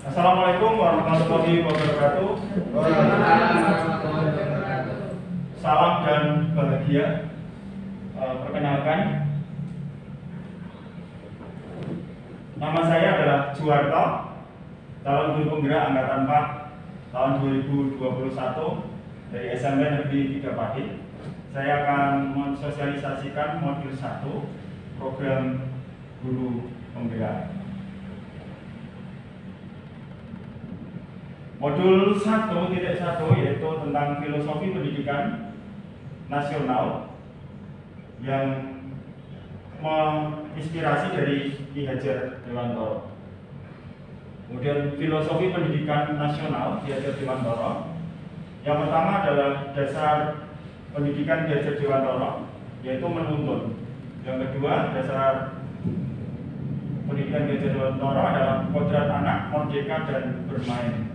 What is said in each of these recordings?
Assalamualaikum warahmatullahi wabarakatuh. Salam dan bahagia. Perkenalkan, nama saya adalah Juwarto, calon guru penggerak Angkatan 4 tahun 2021 dari SMP Negeri 3 Pati. Saya akan mensosialisasikan modul 1 program guru penggerak. Modul 1.1 yaitu tentang filosofi pendidikan nasional yang menginspirasi dari Ki Hajar Dewantoro. Kemudian filosofi pendidikan nasional Ki Hajar Dewantoro. Yang pertama adalah dasar pendidikan Ki Hajar Dewantoro, yaitu menuntun. Yang kedua, dasar pendidikan Ki Hajar Dewantoro adalah kodrat anak, merdeka dan bermain.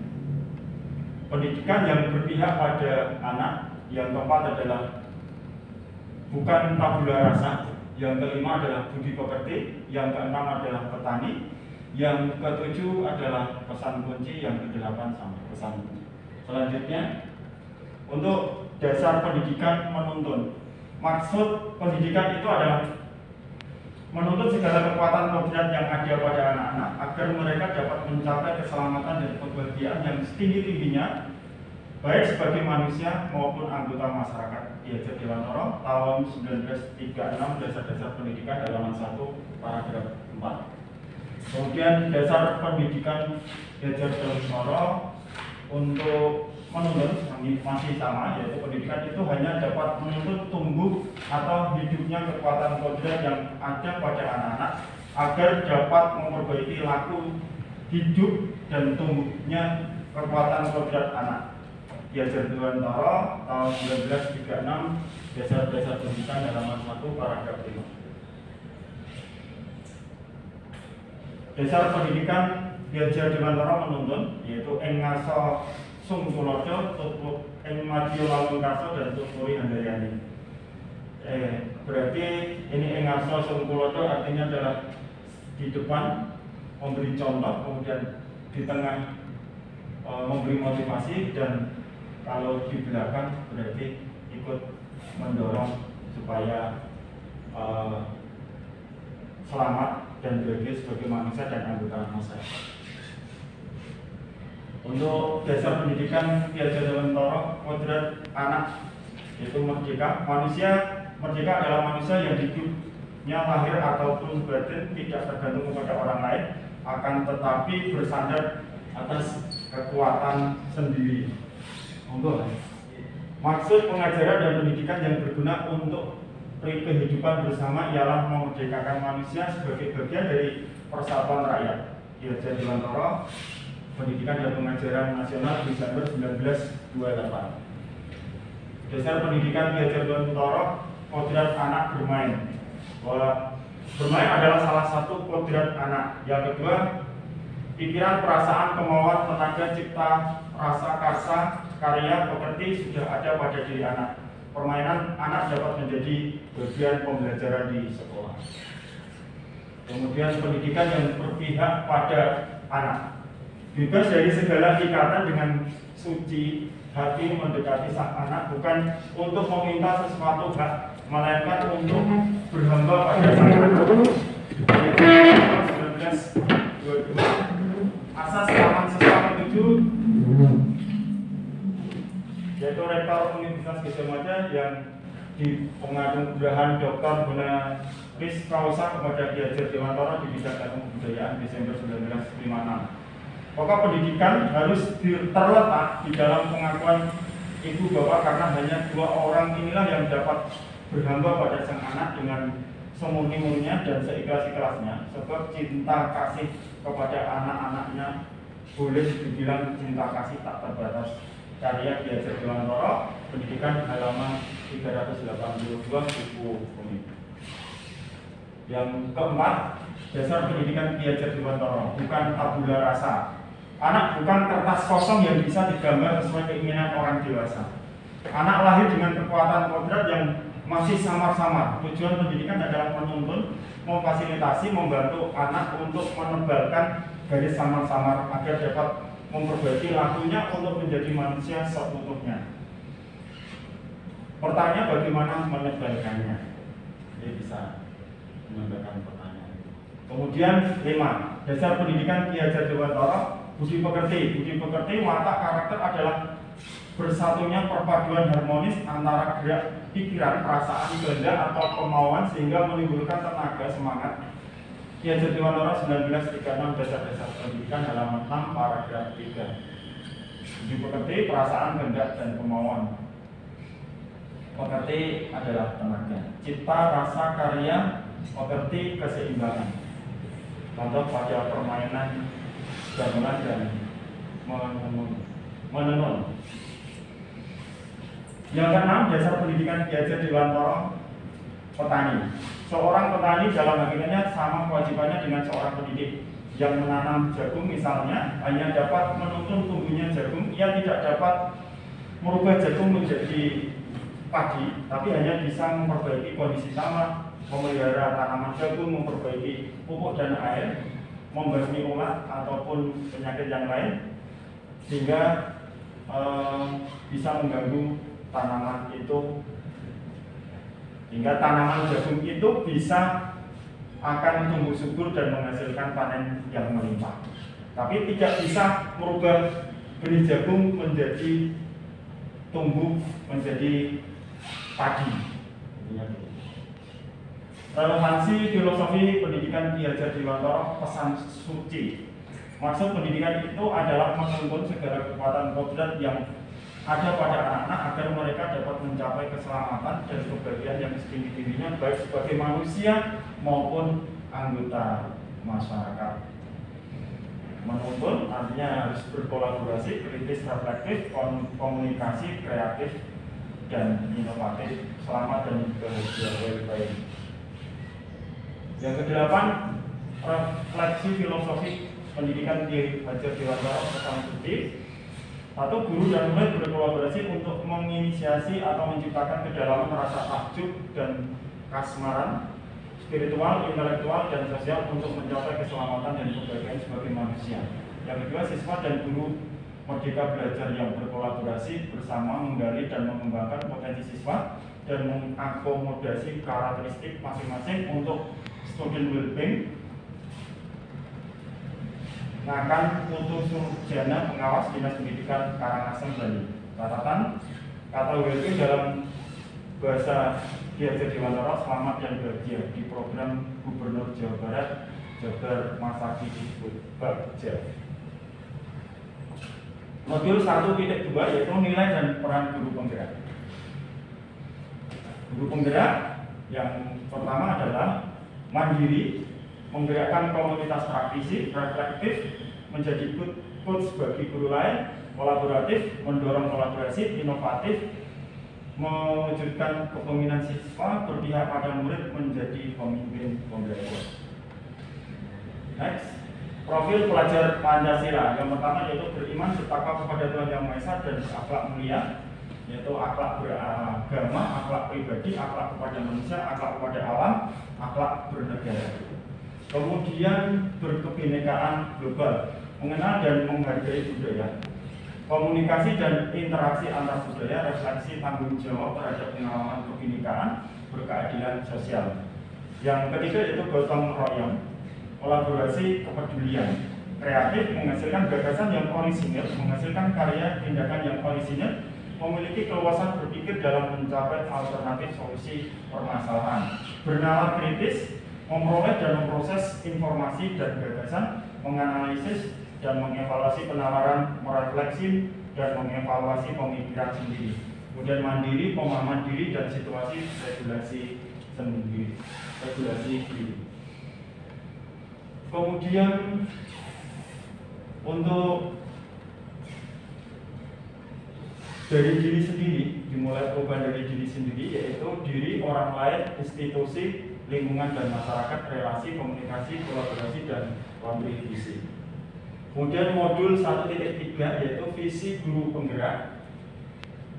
Pendidikan yang berpihak pada anak. Yang keempat adalah bukan tabula rasa. Yang kelima adalah budi pekerti. Yang keenam adalah petani. Yang ketujuh adalah pesan kunci. Yang kedelapan sampai pesan kunci. Selanjutnya, untuk dasar pendidikan menuntun. Maksud pendidikan itu adalah menuntut segala kekuatan kodrat yang ada pada anak-anak agar mereka dapat mencapai keselamatan dan kebahagiaan yang setinggi-tingginya, baik sebagai manusia maupun anggota masyarakat. Ki Hajar Dewantoro tahun 1936, dasar-dasar pendidikan halaman 1 paragraf 4. Kemudian dasar pendidikan Ki Hajar Dewantoro untuk menuntut masih sama, yaitu pendidikan itu hanya dapat menuntut tumbuh atau hidupnya kekuatan kodrat yang ada pada anak-anak agar dapat memperbaiki laku hidup dan tumbuhnya kekuatan kodrat anak. Ki Hajar Dewantoro tahun 1936, dasar-dasar pendidikan halaman 1 paragraf 5. Dasar pendidikan Ki Hajar Dewantoro menuntun yaitu ing ngaso sung tulodo tutuk ing madya lalungkaso dan tuturi handayani. Berarti ini ing ngaso sung tulodo artinya adalah di depan memberi contoh, kemudian di tengah memberi motivasi, dan kalau di belakang berarti ikut mendorong supaya selamat dan bahagia sebagai manusia dan anggota masyarakat. Untuk dasar pendidikan Ki Hajar Dewantoro, kodrat anak yaitu merdeka. Manusia merdeka adalah manusia yang hidupnya lahir ataupun batin tidak tergantung kepada orang lain, akan tetapi bersandar atas kekuatan sendiri. Maksud pengajaran dan pendidikan yang berguna untuk kehidupan bersama ialah memerdekakan manusia sebagai bagian dari persatuan rakyat. Ki Hajar Dewantoro, Pendidikan dan Pengajaran Nasional Desember 1928. Dasar pendidikan Ki Hajar Dewantoro, kodrat anak bermain. Bahwa bermain adalah salah satu kodrat anak. Yang kedua, pikiran, perasaan, kemauan, tenaga cipta, rasa karsa, karya, pekerti sudah ada pada diri anak. Permainan anak dapat menjadi bagian pembelajaran di sekolah. Kemudian pendidikan yang berpihak pada anak. Bebas dari segala ikatan dengan suci hati mendekati sang anak, bukan untuk meminta sesuatu hak, melainkan untuk berhamba pada sang anak. 1922. Asas Taman Siswa 7, yaitu Rektor Universitas Gadjah Mada yang di penganugerahan Dr. Honoris Causa kepada Ki Hajar Dewantoro di bidang ilmu kebudayaan Desember 1956. Pokok pendidikan harus terletak di dalam pengakuan ibu bapak, karena hanya dua orang inilah yang dapat berhamba pada sang anak dengan semurni-murninya dan seikhlas-ikhlasnya, sebab cinta kasih kepada anak-anaknya boleh dibilang cinta kasih tak terbatas. Karya Ki Hajar Dewantoro, Pendidikan halaman 382 buku komik. Yang keempat, dasar pendidikan Ki Hajar Dewantoro, bukan tabula rasa. Anak bukan kertas kosong yang bisa digambar sesuai keinginan orang dewasa. Anak lahir dengan kekuatan kodrat yang masih samar-samar. Tujuan pendidikan adalah menuntun, memfasilitasi, membantu anak untuk menebalkan garis samar-samar agar dapat memperbaiki lakunya untuk menjadi manusia seutuhnya. Pertanyaan bagaimana menebalkannya? Dia bisa menambahkan pertanyaan. Kemudian 5. Dasar pendidikan Ki Hajar Dewantara, budi pekerti. Budi pekerti, watak karakter adalah bersatunya perpaduan harmonis antara gerak pikiran, perasaan, kehendak atau kemauan sehingga menimbulkan tenaga semangat. Ki Hajar Dewantara 1936, dasar-dasar pendidikan, halaman 6, paragraf 3. Budi pekerti, perasaan, kehendak, dan kemauan. Pekerti adalah tenaga. Cipta, rasa, karya, pekerti, keseimbangan. Contoh pada permainan gamelan dan menenun. Yang keenam, dasar pendidikan Ki Hajar Dewantara, petani. Seorang petani dalam hakikatnya sama kewajibannya dengan seorang pendidik. Yang menanam jagung misalnya hanya dapat menuntun tumbuhnya jagung, ia tidak dapat merubah jagung menjadi padi, tapi hanya bisa memperbaiki kondisi tanah, memelihara tanaman jagung, memperbaiki pupuk dan air, membasmi ulat ataupun penyakit yang lain, sehingga bisa mengganggu tanaman itu, hingga tanaman jagung itu bisa akan tumbuh subur dan menghasilkan panen yang melimpah. Tapi tidak bisa merubah benih jagung menjadi tumbuh menjadi padi. Relevansi filosofi pendidikan Ki Hajar Dewantara, pesan suci. Maksud pendidikan itu adalah menuntun segala kekuatan kodrat yang ada pada anak-anak agar mereka dapat mencapai keselamatan dan kebahagiaan yang setinggi-tingginya baik sebagai manusia maupun anggota masyarakat. Menuntun artinya harus berkolaborasi, kritis, reflektif, komunikasi, kreatif, dan inovatif, selamat dan bahagia. Yang ke-8, refleksi filosofi pendidikan Ki Hajar Dewantara, pesan suci. 1. Guru dan murid berkolaborasi untuk menginisiasi atau menciptakan kedalaman rasa takjub dan kasmaran spiritual, intelektual, dan sosial untuk mencapai keselamatan dan kebahagiaan sebagai manusia. Yang kedua, siswa dan guru merdeka belajar yang berkolaborasi bersama menggali dan mengembangkan potensi siswa dan mengakomodasi karakteristik masing-masing untuk student well-being. Akan Putu Surjana, pengawas Dinas Pendidikan Karangasem, Bali. Catatan, kata well-being dalam bahasa Ki Hajar Dewantara selamat dan bahagia di program Gubernur Jawa Barat Jabar Masaki Bagja. Modul 1.2 yaitu nilai dan peran guru penggerak. Guru penggerak yang pertama adalah mandiri, menggerakkan komunitas praktisi, reflektif, menjadi coach bagi guru lain, kolaboratif, mendorong kolaborasi, inovatif, mewujudkan kepemimpinan siswa, berpihak pada murid, menjadi pemimpin pembelajar. Next, profil pelajar Pancasila. Yang pertama yaitu beriman, bertakwa kepada Tuhan Yang Maha Esa dan berakhlak mulia, yaitu akhlak beragama, akhlak pribadi, akhlak kepada manusia, akhlak kepada alam, akhlak bernegara. Kemudian berkebinekaan global, mengenal dan menghargai budaya, komunikasi dan interaksi antar budaya, refleksi tanggung jawab terhadap pengalaman kebinekaan, berkeadilan sosial. Yang ketiga yaitu gotong royong, kolaborasi, kepedulian, kreatif, menghasilkan gagasan yang orisinil, menghasilkan karya tindakan yang orisinil, memiliki keluasan berpikir dalam mencapai alternatif solusi permasalahan, bernalar kritis, memperoleh dan memproses informasi dan gagasan, menganalisis dan mengevaluasi penalaran, merefleksi dan mengevaluasi pemikiran sendiri. Kemudian mandiri, pemahaman diri dan situasi regulasi sendiri, regulasi diri. Kemudian untuk dari diri sendiri, dimulai perubahan dari diri sendiri, yaitu diri, orang lain, institusi, lingkungan dan masyarakat, relasi, komunikasi, kolaborasi, dan kontribusi. Kemudian modul 1.3 yaitu visi guru penggerak.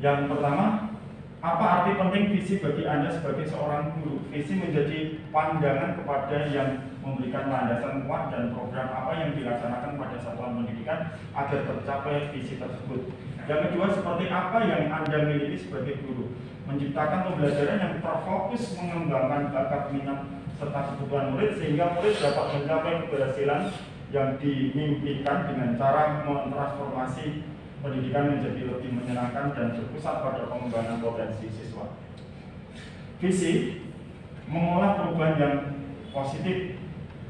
Yang pertama, Apa arti penting visi bagi Anda sebagai seorang guru? Visi menjadi pandangan kepada yang memberikan landasan kuat dan program apa yang dilaksanakan pada satuan pendidikan agar tercapai visi tersebut. Yang kedua, seperti apa yang Anda miliki sebagai guru? Menciptakan pembelajaran yang terfokus mengembangkan bakat, minat, serta kebutuhan murid sehingga murid dapat mencapai keberhasilan yang dimimpikan dengan cara mentransformasi pendidikan menjadi lebih menyenangkan dan berpusat pada pengembangan potensi siswa. Visi mengolah perubahan yang positif.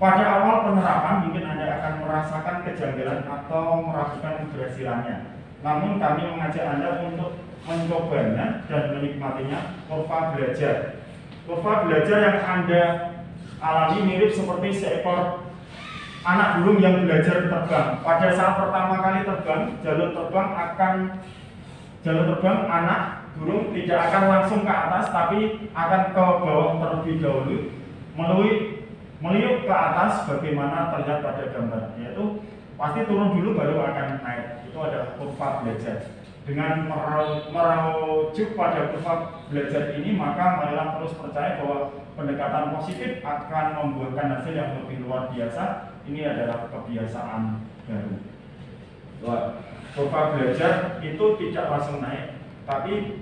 Pada awal penerapan mungkin Anda akan merasakan kejanggalan atau meragukan keberhasilannya. Namun kami mengajak Anda untuk mencobanya dan menikmatinya. Kurva belajar. Kurva belajar yang Anda alami mirip seperti seekor anak burung yang belajar terbang. Pada saat pertama kali terbang, jalur terbang anak burung tidak akan langsung ke atas, tapi akan ke bawah terlebih dahulu, meliuk ke atas sebagaimana terlihat pada gambar, yaitu pasti turun dulu baru akan naik. Itu adalah kurva belajar. Dengan merujuk pada kurva belajar ini, maka marilah terus percaya bahwa pendekatan positif akan membuahkan hasil yang lebih luar biasa. Ini adalah kebiasaan baru. Kurva belajar itu tidak langsung naik, tapi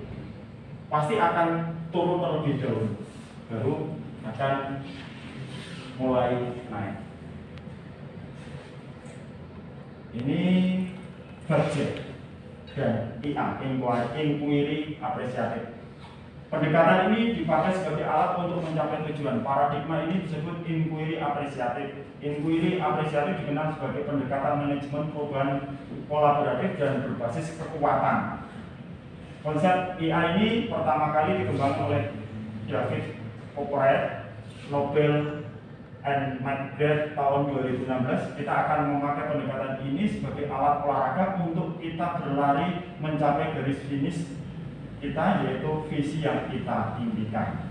pasti akan turun terlebih dahulu, baru akan mulai naik. Ini budget dan IA, inquiry apresiatif. Pendekatan ini dipakai sebagai alat untuk mencapai tujuan. Paradigma ini disebut inquiry apresiatif. Inquiry apresiatif dikenal sebagai pendekatan manajemen perubahan kolaboratif dan berbasis kekuatan. Konsep IA ini pertama kali dikembangkan oleh David Copeland, Nobel and McGrath tahun 2016. Kita akan memakai pendekatan ini sebagai alat olahraga untuk kita berlari mencapai garis finish kita, yaitu visi yang kita impikan.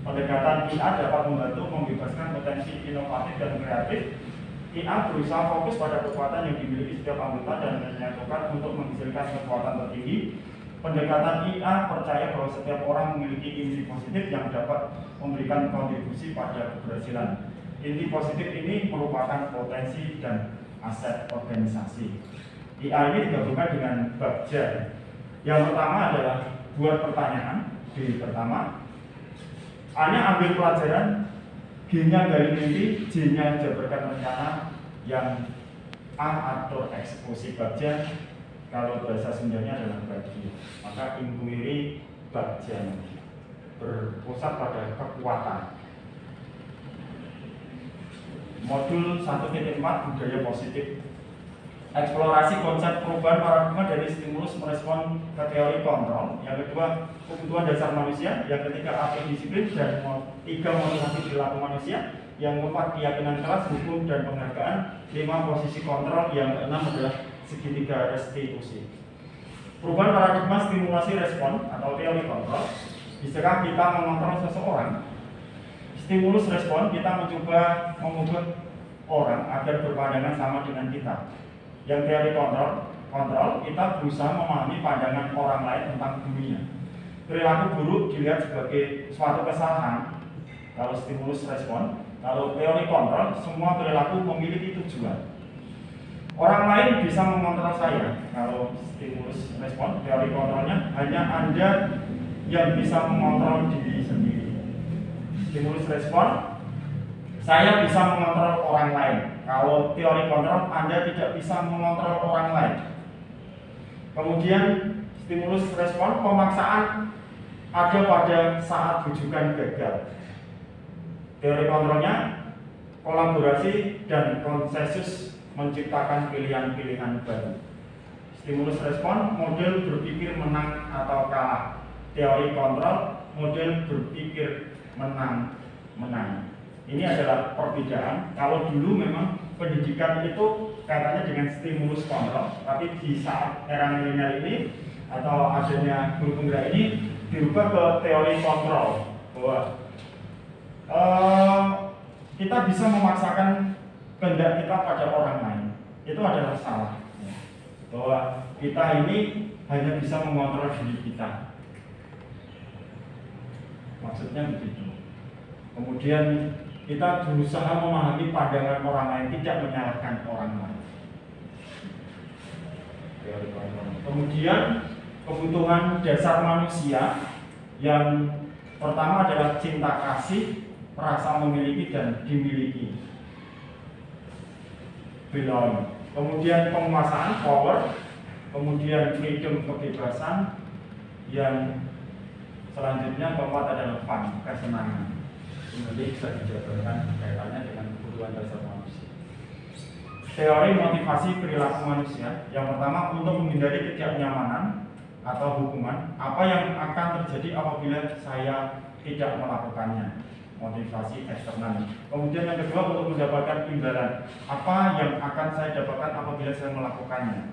Pendekatan IA dapat membantu membebaskan potensi inovatif dan kreatif. IA berusaha fokus pada kekuatan yang dimiliki setiap anggota dan menyatukan untuk menghasilkan kekuatan tertinggi. Pendekatan IA percaya bahwa setiap orang memiliki inti positif yang dapat memberikan kontribusi pada keberhasilan. Inti positif ini merupakan potensi dan aset organisasi. IA ini digabungkan dengan Bagja. Yang pertama adalah buat pertanyaan. G pertama, A-nya ambil pelajaran, G-nya gali mimpi, J-nya jabarkan rencana, yang A atur eksekusi. Bagja kalau bahasa Sundanya adalah bagi. Maka inquiry Bagja berpusat pada kekuatan. Modul 1.4 budaya positif. Eksplorasi konsep perubahan paradigma dari stimulus merespon ke teori kontrol. Yang kedua, kebutuhan dasar manusia. Yang ketiga, arti disiplin. Dan tiga, motivasi perilaku manusia. Yang keempat, keyakinan keras, hukum dan penghargaan. 5, posisi kontrol. Yang keenam adalah segitiga restitusi. Perubahan paradigma stimulasi respon atau teori kontrol. Bisakah kita mengontrol seseorang? Stimulus respon, kita mencoba mengubah orang agar berpandangan sama dengan kita. Yang teori kontrol, kita berusaha memahami pandangan orang lain tentang dunia. Perilaku buruk dilihat sebagai suatu kesalahan kalau stimulus respon. Kalau teori kontrol, semua perilaku memiliki tujuan. Orang lain bisa mengontrol saya. Kalau stimulus respon, teori kontrolnya hanya Anda yang bisa mengontrol diri sendiri. Stimulus respon, saya bisa mengontrol orang lain. Kalau teori kontrol, Anda tidak bisa mengontrol orang lain. Kemudian stimulus respon, pemaksaan ada pada saat bujukan gagal. Teori kontrolnya, kolaborasi dan konsensus menciptakan pilihan-pilihan baru. Stimulus respon, model berpikir menang atau kalah. Teori kontrol, model berpikir menang. Ini adalah perbedaan. Kalau dulu memang pendidikan itu kaitannya dengan stimulus kontrol, tapi di saat era milenial ini atau adanya guru penggerak ini dirubah ke teori kontrol, bahwa kita bisa memaksakan kehendak kita pada orang lain. Itu adalah salah. Bahwa kita ini hanya bisa mengontrol diri kita. Maksudnya begitu. Kemudian kita berusaha memahami pandangan orang lain, tidak menyalahkan orang lain. Kemudian kebutuhan dasar manusia yang pertama adalah cinta kasih, rasa memiliki dan dimiliki, belong. Kemudian penguasaan, power. Kemudian freedom, kebebasan. Yang selanjutnya keempat adalah fun, kesenangan. Kemudian bisa dijabarkan kaitannya dengan kebutuhan dasar manusia. Teori motivasi perilaku manusia. Yang pertama, untuk menghindari ketidaknyamanan atau hukuman. Apa yang akan terjadi apabila saya tidak melakukannya? Motivasi eksternal. Kemudian yang kedua, untuk mendapatkan imbalan. Apa yang akan saya dapatkan apabila saya melakukannya?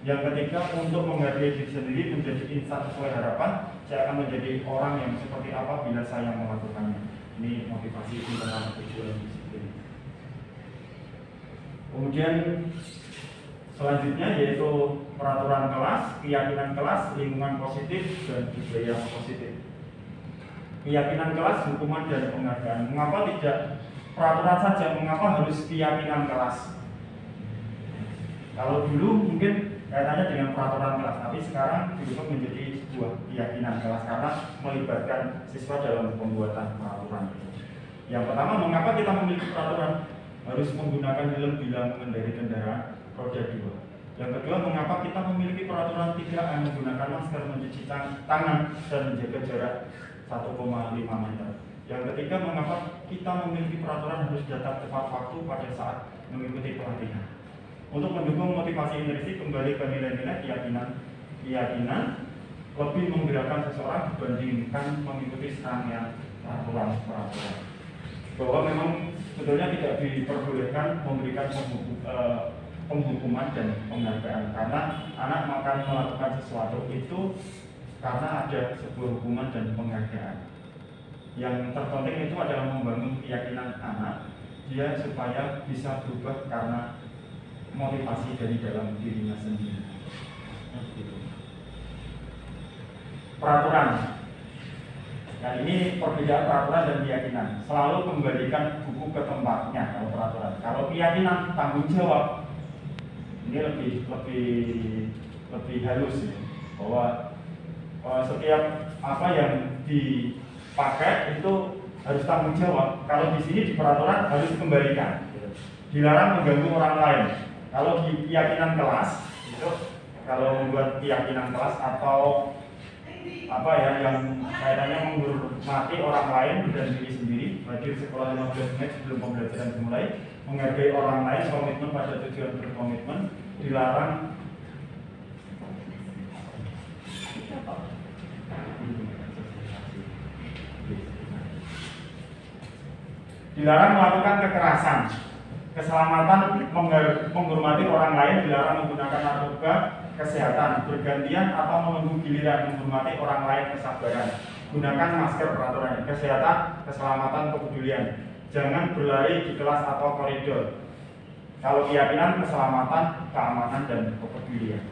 Yang ketiga, untuk menghargai diri sendiri, menjadi insan sesuai harapan. Saya akan menjadi orang yang seperti apa bila saya melakukannya. Ini motivasi internal tujuan disiplin. Kemudian selanjutnya yaitu peraturan kelas, keyakinan kelas, lingkungan positif, dan budaya positif. Keyakinan kelas, hukuman dan penghargaan. Mengapa tidak peraturan saja? Mengapa harus keyakinan kelas? Kalau dulu mungkin kaitannya dengan peraturan kelas, tapi sekarang dirubah menjadi sebuah keyakinan kelas karena melibatkan siswa dalam pembuatan peraturan. Yang pertama, mengapa kita memiliki peraturan harus menggunakan helm bila mengendarai kendaraan roda 2? Yang kedua, mengapa kita memiliki peraturan tidak menggunakan masker, mencuci tangan, dan menjaga jarak 1,5 meter? Yang ketiga, mengapa kita memiliki peraturan harus datang tepat waktu pada saat mengikuti pelatihan? Untuk mendukung motivasi intrinsik, kembali ke nilai-nilai keyakinan lebih menggerakkan seseorang dibandingkan mengikuti serangkaian peraturan. Bahwa memang sebetulnya tidak diperbolehkan memberikan penghukuman dan penghargaan, karena anak akan melakukan sesuatu itu karena ada sebuah hukuman dan penghargaan. Yang terpenting itu adalah membangun keyakinan anak dia supaya bisa berubah karena motivasi dari dalam dirinya sendiri. Peraturan. Nah, ini perbedaan peraturan dan keyakinan. Selalu kembalikan buku ke tempatnya kalau peraturan. Kalau keyakinan, tanggung jawab. Ini lebih halus ya. Bahwa setiap apa yang dipakai itu harus tanggung jawab. Kalau di sini di peraturan harus dikembalikan. Dilarang mengganggu orang lain. Kalau di keyakinan kelas itu, kalau membuat keyakinan kelas atau apa ya yang kaitannya menghormati orang lain dan diri sendiri, hadir sekolah 15 menit sebelum pembelajaran dimulai, menghargai orang lain, komitmen pada tujuan berkomitmen, dilarang melakukan kekerasan. Keselamatan, menghormati orang lain, dilarang menggunakan narkoba, kesehatan, bergantian atau menunggu giliran, menghormati orang lain, kesabaran, gunakan masker, peraturan, kesehatan, keselamatan, kepedulian, jangan berlari di kelas atau koridor. Kalau keyakinan, keselamatan, keamanan, dan kepedulian.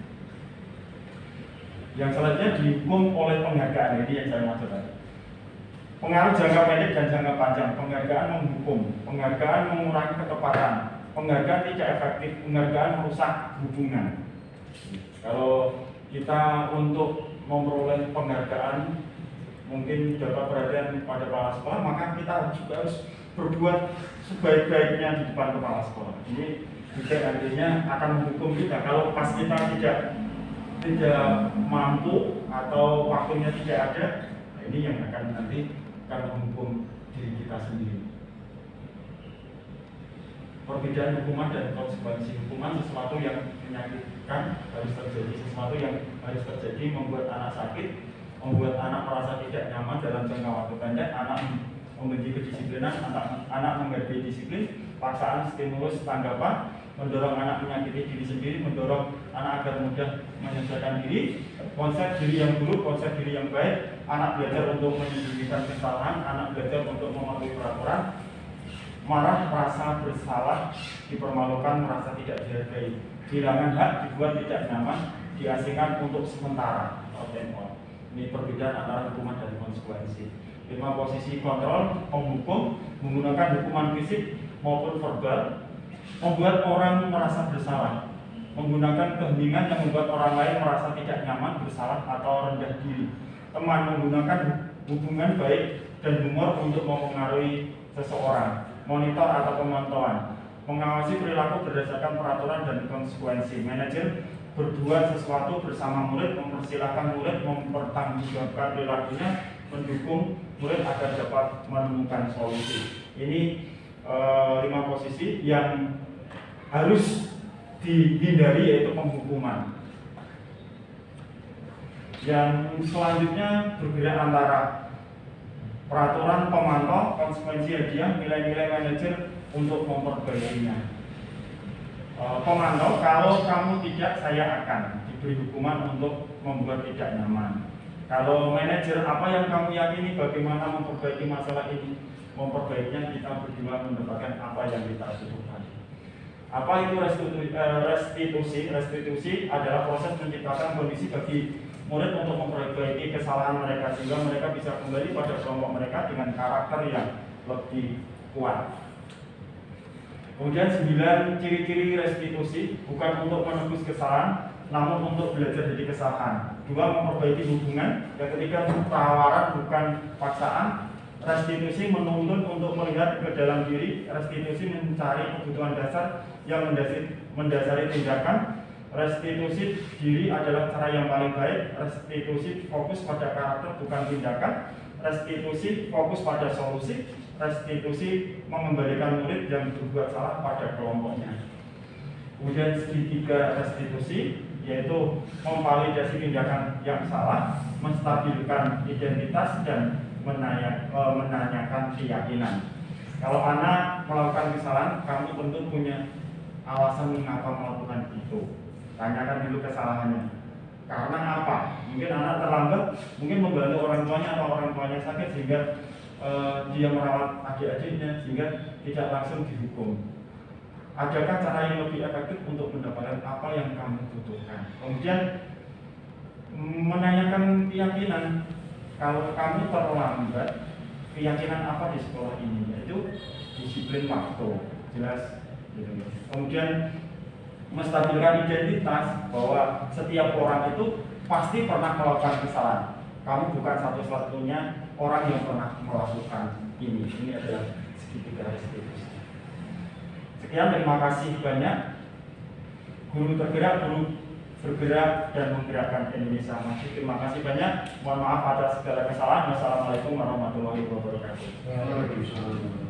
Yang selanjutnya dihukum oleh penghargaan, ini yang saya maksud tadi. Pengaruh jangka pendek dan jangka panjang. Penghargaan menghukum, penghargaan mengurangi ketepatan, penghargaan tidak efektif, penghargaan merusak hubungan. Kalau kita untuk memperoleh penghargaan mungkin dapat perhatian pada kepala sekolah, maka kita juga harus berbuat sebaik-baiknya di depan kepala sekolah. Ini juga artinya akan menghukum kita kalau pas kita tidak mampu atau waktunya tidak ada. Ini yang akan nanti menghukum diri kita sendiri. Perbedaan hukuman dan konsekuensi. Hukuman sesuatu yang menyakitkan harus terjadi, sesuatu yang harus terjadi membuat anak sakit, membuat anak merasa tidak nyaman dalam jangka waktu pendek, anak membenci kedisiplinan, anak menghargai disiplin, paksaan, stimulus, tanggapan, mendorong anak menyakiti diri sendiri, mendorong anak agar mudah menyelesaikan diri, konsep diri yang buruk, konsep diri yang baik, anak belajar untuk menyembunyikan kesalahan, anak belajar untuk mematuhi peraturan, marah, merasa bersalah, dipermalukan, merasa tidak dihargai, kehilangan hak, dibuat tidak nyaman, diasingkan untuk sementara. Ini perbedaan antara hukuman dan konsekuensi. 5 posisi kontrol, penghukum, menggunakan hukuman fisik maupun verbal, membuat orang merasa bersalah, menggunakan keheningan yang membuat orang lain merasa tidak nyaman, bersalah, atau rendah diri. Teman, menggunakan hubungan baik dan humor untuk mempengaruhi seseorang. Monitor atau pemantauan, mengawasi perilaku berdasarkan peraturan dan konsekuensi. Manajer, berbuat sesuatu bersama murid, mempersilahkan murid mempertanggungjawabkan perilakunya, mendukung murid agar dapat menemukan solusi. Ini 5 posisi yang harus dihindari, yaitu penghukuman. Yang selanjutnya bergerak antara peraturan pemantau, konsekuensi hadiah, nilai-nilai manajer untuk memperbaikinya. Pemantau, kalau kamu tidak, saya akan diberi hukuman untuk membuat tidak nyaman. Kalau manajer, apa yang kamu yakini, bagaimana memperbaiki masalah ini? Memperbaikinya kita berdua mendapatkan apa yang kita butuhkan. Apa itu restitusi? Restitusi adalah proses menciptakan kondisi bagi murid untuk memperbaiki kesalahan mereka sehingga mereka bisa kembali pada kelompok mereka dengan karakter yang lebih kuat. Kemudian 9 ciri-ciri restitusi, bukan untuk menebus kesalahan, namun untuk belajar dari kesalahan. 2, memperbaiki hubungan. Yang ketiga, tawaran bukan paksaan. Restitusi menuntun untuk melihat ke dalam diri. Restitusi mencari kebutuhan dasar yang mendasari tindakan. Restitusi diri adalah cara yang paling baik. Restitusi fokus pada karakter bukan tindakan. Restitusi fokus pada solusi. Restitusi mengembalikan murid yang berbuat salah pada kelompoknya. Kemudian segitiga restitusi, yaitu memvalidasi tindakan yang salah, menstabilkan identitas, dan menanyakan keyakinan. Kalau anak melakukan kesalahan, kamu tentu punya alasan mengapa melakukan itu. Tanyakan dulu kesalahannya. Karena apa? Mungkin anak terlambat, mungkin membantu orang tuanya atau orang tuanya sakit sehingga dia merawat adik-adiknya sehingga tidak langsung dihukum. Adakah cara yang lebih efektif untuk mendapatkan apa yang kamu butuhkan? Kemudian menanyakan keyakinan. Kalau kamu terlambat, keyakinan apa di sekolah ini? Yaitu disiplin waktu, jelas. Kemudian menstabilkan identitas bahwa setiap orang itu pasti pernah melakukan kesalahan. Kamu bukan satu-satunya orang yang pernah melakukan ini. Ini adalah segitiga restitusi. Sekian, terima kasih banyak. Guru tergerak, guru bergerak dan menggerakkan Indonesia Maju. Terima kasih banyak. Mohon maaf atas segala kesalahan. Wassalamualaikum warahmatullahi wabarakatuh.